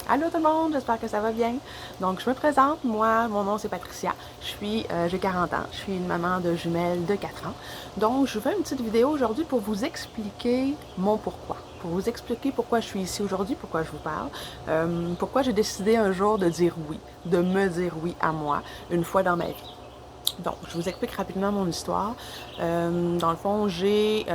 Allô tout le monde, j'espère que ça va bien. Donc je me présente, moi, mon nom c'est Patricia, j'ai 40 ans, je suis une maman de jumelles de 4 ans. Donc je vous fais une petite vidéo aujourd'hui pour vous expliquer mon pourquoi, pour vous expliquer pourquoi je suis ici aujourd'hui, pourquoi je vous parle, pourquoi j'ai décidé un jour de dire oui, de me dire oui à moi, une fois dans ma vie. Donc, je vous explique rapidement mon histoire. Dans le fond, j'ai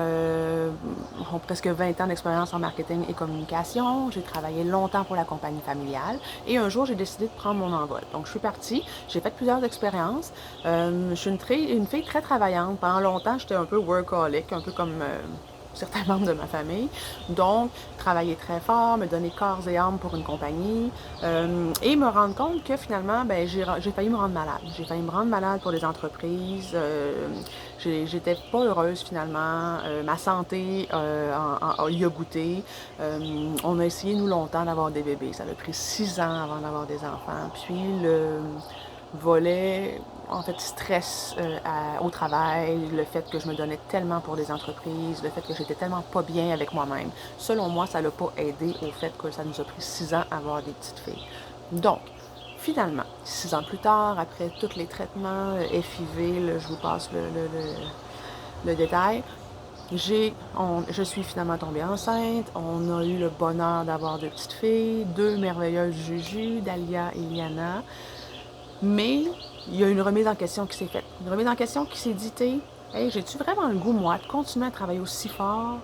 presque 20 ans d'expérience en marketing et communication. J'ai travaillé longtemps pour la compagnie familiale et un jour, j'ai décidé de prendre mon envol. Donc, je suis partie. J'ai fait plusieurs expériences. Je suis une fille très travaillante. Pendant longtemps, j'étais un peu workaholic, un peu comme certains membres de ma famille. Donc, travailler très fort, me donner corps et âme pour une compagnie et me rendre compte que finalement, ben, j'ai failli me rendre malade. J'ai failli me rendre malade pour des entreprises. J'étais pas heureuse finalement. Ma santé y a goûté. On a essayé, nous, longtemps d'avoir des bébés. Ça a pris 6 ans avant d'avoir des enfants. Puis, le volet, en fait, stress au travail, le fait que je me donnais tellement pour les entreprises, le fait que j'étais tellement pas bien avec moi-même. Selon moi, ça l'a pas aidé au fait que ça nous a pris 6 ans à avoir des petites filles. Donc, finalement, 6 ans plus tard, après tous les traitements FIV, je vous passe le détail, je suis finalement tombée enceinte. On a eu le bonheur d'avoir deux petites filles, deux merveilleuses Juju, Dahlia et Liana. Mais il y a une remise en question qui s'est faite. Une remise en question qui s'est dit, hey, j'ai-tu vraiment le goût, moi, de continuer à travailler aussi fort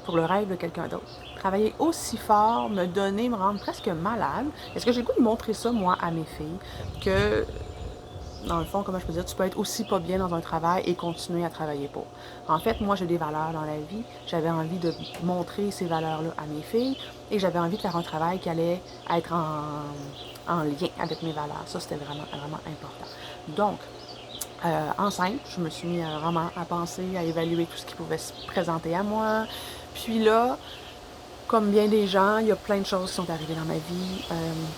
pour le rêve de quelqu'un d'autre? Travailler aussi fort, me donner, me rendre presque malade. Est-ce que j'ai le goût de montrer ça, moi, à mes filles? Que, dans le fond, comment je peux dire, tu peux être aussi pas bien dans un travail et continuer à travailler pour. En fait, moi, j'ai des valeurs dans la vie. J'avais envie de montrer ces valeurs-là à mes filles et j'avais envie de faire un travail qui allait être en lien avec mes valeurs. Ça, c'était vraiment, vraiment important. Donc, enceinte, je me suis mis vraiment à penser, à évaluer tout ce qui pouvait se présenter à moi. Puis là, comme bien des gens, il y a plein de choses qui sont arrivées dans ma vie.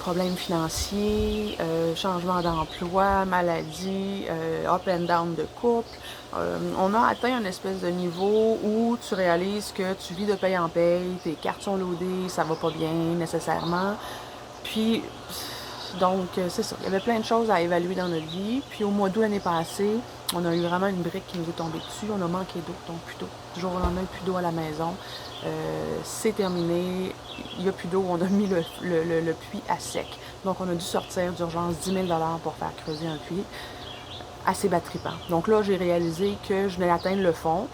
Problèmes financiers, changement d'emploi, maladie, up and down de couple. On a atteint un espèce de niveau où tu réalises que tu vis de paye en paye, tes cartes sont loadées, ça va pas bien nécessairement. Puis, donc, c'est ça. Il y avait plein de choses à évaluer dans notre vie. Puis, au mois d'août l'année passée, on a eu vraiment une brique qui nous est tombée dessus. On a manqué d'eau, donc plus d'eau. Du jour au lendemain, plus d'eau à la maison. C'est terminé. Il n'y a plus d'eau. On a mis le puits à sec. Donc, on a dû sortir d'urgence 10 000 pour faire creuser un puits. Assez battrippant. Donc là, j'ai réalisé que je venais d'atteindre le fond.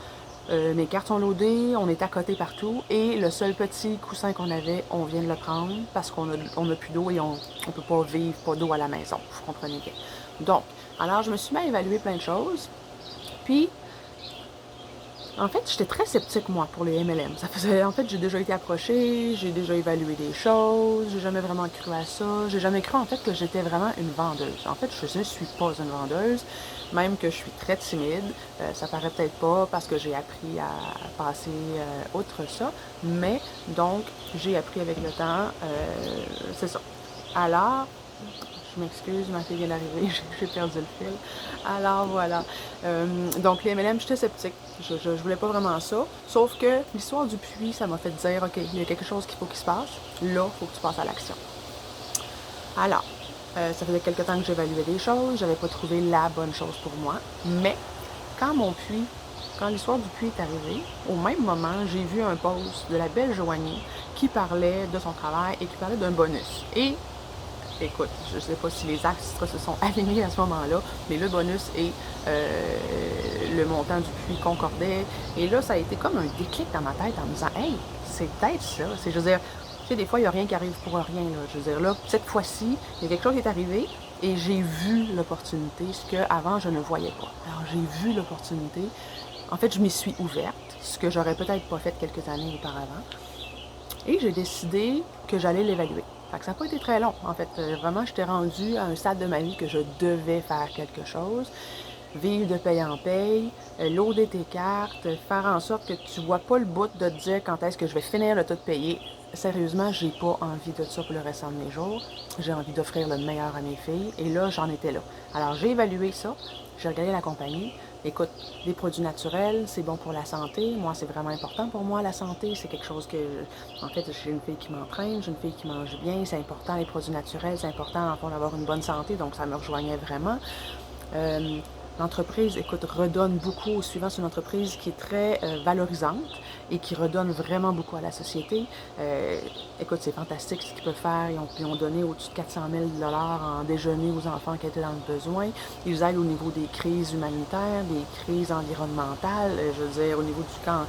Mes cartes sont loadées, on est à côté partout et le seul petit coussin qu'on avait, on vient de le prendre parce qu'on a plus d'eau et on ne peut pas vivre pas d'eau à la maison, vous comprenez bien. Donc, alors je me suis mis à évaluer plein de choses. Puis, en fait, j'étais très sceptique, moi, pour les MLM. En fait, j'ai déjà été approchée, j'ai déjà évalué des choses, j'ai jamais vraiment cru à ça. J'ai jamais cru, en fait, que j'étais vraiment une vendeuse. En fait, je ne suis pas une vendeuse, même que je suis très timide. Ça paraît peut-être pas parce que j'ai appris à passer outre ça, mais donc, j'ai appris avec le temps, c'est ça. Alors, je m'excuse, ma fille vient d'arriver, j'ai perdu le fil. Alors voilà. Donc les MLM, j'étais sceptique. Je voulais pas vraiment ça. Sauf que l'histoire du puits, ça m'a fait dire, OK, il y a quelque chose qu'il faut qu'il se passe. Là, il faut que tu passes à l'action. Alors, ça faisait quelque temps que j'évaluais des choses. J'avais pas trouvé la bonne chose pour moi. Mais quand l'histoire du puits est arrivée, au même moment, j'ai vu un post de la belle Joanie qui parlait de son travail et qui parlait d'un bonus. Et écoute, je ne sais pas si les astres se sont alignés à ce moment-là, mais le bonus et le montant du puits concordaient. Et là, ça a été comme un déclic dans ma tête en me disant, hey, c'est peut-être ça. Je veux dire, tu sais, des fois, il n'y a rien qui arrive pour rien. Là. Je veux dire, là, cette fois-ci, il y a quelque chose qui est arrivé et j'ai vu l'opportunité, ce qu'avant, je ne voyais pas. Alors, j'ai vu l'opportunité. En fait, je m'y suis ouverte, ce que j'aurais peut-être pas fait quelques années auparavant. Et j'ai décidé que j'allais l'évaluer. Fait que ça n'a pas été très long. En fait, vraiment, j'étais rendue à un stade de ma vie que je devais faire quelque chose. Vivre de paye en paye, loader tes cartes, faire en sorte que tu vois pas le bout de te dire quand est-ce que je vais finir de tout payer. Sérieusement, j'ai pas envie de ça pour le restant de mes jours. J'ai envie d'offrir le meilleur à mes filles. Et là, j'en étais là. Alors, j'ai évalué ça. J'ai regardé la compagnie. Écoute, les produits naturels, c'est bon pour la santé. Moi, c'est vraiment important pour moi, la santé. C'est quelque chose que, en fait, j'ai une fille qui m'entraîne, j'ai une fille qui mange bien. C'est important, les produits naturels, c'est important pour d'avoir une bonne santé. Donc, ça me rejoignait vraiment. Euh, L'entreprise, écoute, redonne beaucoup au suivant. C'est une entreprise qui est très valorisante et qui redonne vraiment beaucoup à la société. Écoute, c'est fantastique ce qu'ils peuvent faire. Ils ont donné au-dessus de 400 000 en déjeuner aux enfants qui étaient dans le besoin. Ils aident au niveau des crises humanitaires, des crises environnementales, je veux dire, au niveau du camp,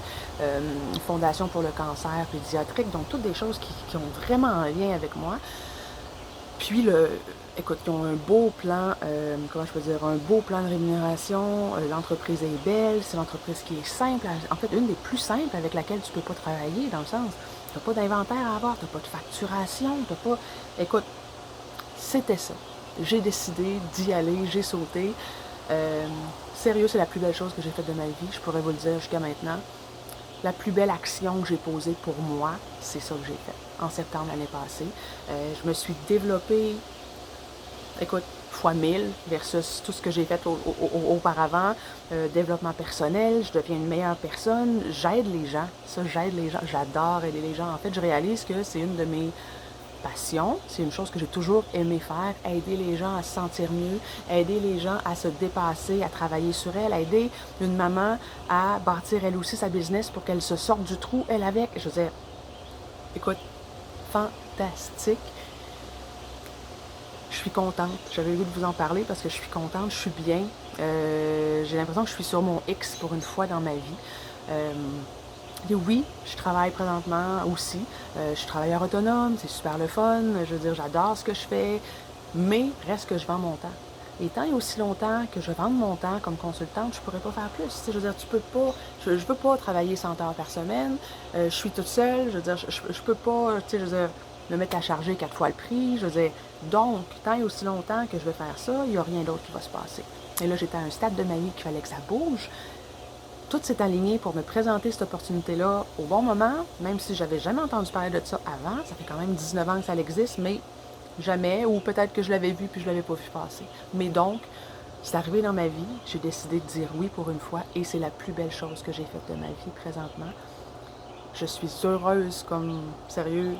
Fondation pour le cancer pédiatrique. Donc, toutes des choses qui ont vraiment un lien avec moi. Puis, écoute, ils ont un beau plan, comment je peux dire, un beau plan de rémunération. L'entreprise est belle, c'est l'entreprise qui est simple, en fait, une des plus simples avec laquelle tu peux pas travailler, dans le sens, tu n'as pas d'inventaire à avoir, tu n'as pas de facturation, tu n'as pas... Écoute, c'était ça. J'ai décidé d'y aller, j'ai sauté. Sérieux, c'est la plus belle chose que j'ai faite de ma vie, je pourrais vous le dire jusqu'à maintenant. La plus belle action que j'ai posée pour moi, c'est ça que j'ai fait en septembre l'année passée. Je me suis développée, écoute, fois 1000 versus tout ce que j'ai fait auparavant. Développement personnel, je deviens une meilleure personne, j'aide les gens. Ça, j'aide les gens, j'adore aider les gens. En fait, je réalise que c'est une de mes passion, c'est une chose que j'ai toujours aimé faire, aider les gens à se sentir mieux, aider les gens à se dépasser, à travailler sur elle, aider une maman à bâtir elle aussi sa business pour qu'elle se sorte du trou, elle avec. Je veux dire, écoute, fantastique. Je suis contente. J'avais le goût de vous en parler parce que je suis contente, je suis bien. J'ai l'impression que je suis sur mon X pour une fois dans ma vie. Et oui, je travaille présentement aussi. Je suis travailleur autonome, c'est super le fun. Je veux dire, j'adore ce que je fais, mais reste que je vends mon temps. Et tant et aussi longtemps que je vende mon temps comme consultante, je pourrais pas faire plus. Je veux dire, tu peux pas, je veux pas travailler 100 heures par semaine. Je suis toute seule. Je veux dire, je peux pas, je veux dire, me mettre à charger 4 fois le prix. Je veux dire, donc, tant et aussi longtemps que je vais faire ça, il n'y a rien d'autre qui va se passer. Et là, j'étais à un stade de ma vie qu'il fallait que ça bouge. Tout s'est aligné pour me présenter cette opportunité-là au bon moment, même si j'avais jamais entendu parler de ça avant. Ça fait quand même 19 ans que ça existe, mais jamais, ou peut-être que je l'avais vu puis je l'avais pas vu passer. Mais donc, c'est arrivé dans ma vie, j'ai décidé de dire oui pour une fois et c'est la plus belle chose que j'ai faite de ma vie présentement. Je suis heureuse comme, sérieux,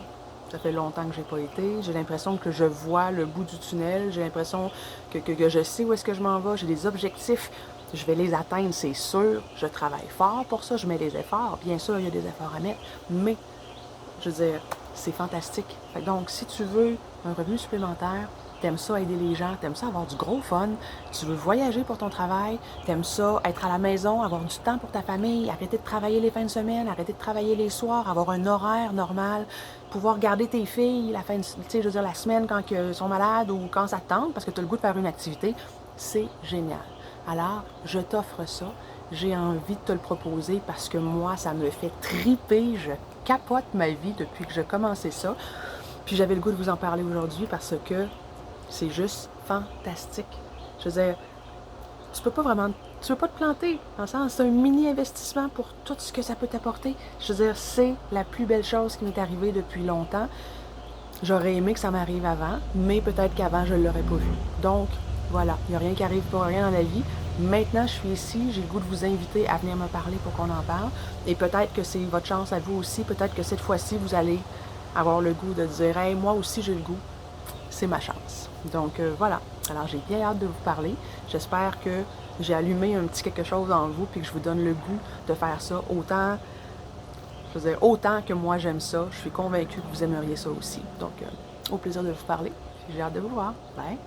ça fait longtemps que j'ai pas été. J'ai l'impression que je vois le bout du tunnel. J'ai l'impression que je sais où est-ce que je m'en vais. J'ai des objectifs. Je vais les atteindre, c'est sûr. Je travaille fort pour ça. Je mets des efforts. Bien sûr, il y a des efforts à mettre. Mais, je veux dire, c'est fantastique. Donc, si tu veux un revenu supplémentaire, t'aimes ça aider les gens, t'aimes ça avoir du gros fun, tu veux voyager pour ton travail, t'aimes ça être à la maison, avoir du temps pour ta famille, arrêter de travailler les fins de semaine, arrêter de travailler les soirs, avoir un horaire normal, pouvoir garder tes filles la fin de, tu sais, je veux dire, la semaine quand elles sont malades ou quand ça te tente parce que tu as le goût de faire une activité, c'est génial. Alors, je t'offre ça. J'ai envie de te le proposer parce que moi, ça me fait triper. Je capote ma vie depuis que j'ai commencé ça. Puis j'avais le goût de vous en parler aujourd'hui parce que c'est juste fantastique. Je veux dire, tu peux pas te planter. Dans le sens, c'est un mini-investissement pour tout ce que ça peut t'apporter. Je veux dire, c'est la plus belle chose qui m'est arrivée depuis longtemps. J'aurais aimé que ça m'arrive avant, mais peut-être qu'avant, je ne l'aurais pas vu. Donc, voilà, il n'y a rien qui arrive pour rien dans la vie. Maintenant, je suis ici, j'ai le goût de vous inviter à venir me parler pour qu'on en parle. Et peut-être que c'est votre chance à vous aussi. Peut-être que cette fois-ci, vous allez avoir le goût de dire « Hey, moi aussi, j'ai le goût. » C'est ma chance. Donc, voilà. Alors, j'ai bien hâte de vous parler. J'espère que j'ai allumé un petit quelque chose en vous puis que je vous donne le goût de faire ça autant... Je veux dire, autant que moi j'aime ça, je suis convaincue que vous aimeriez ça aussi. Donc, au plaisir de vous parler. J'ai hâte de vous voir. Bye!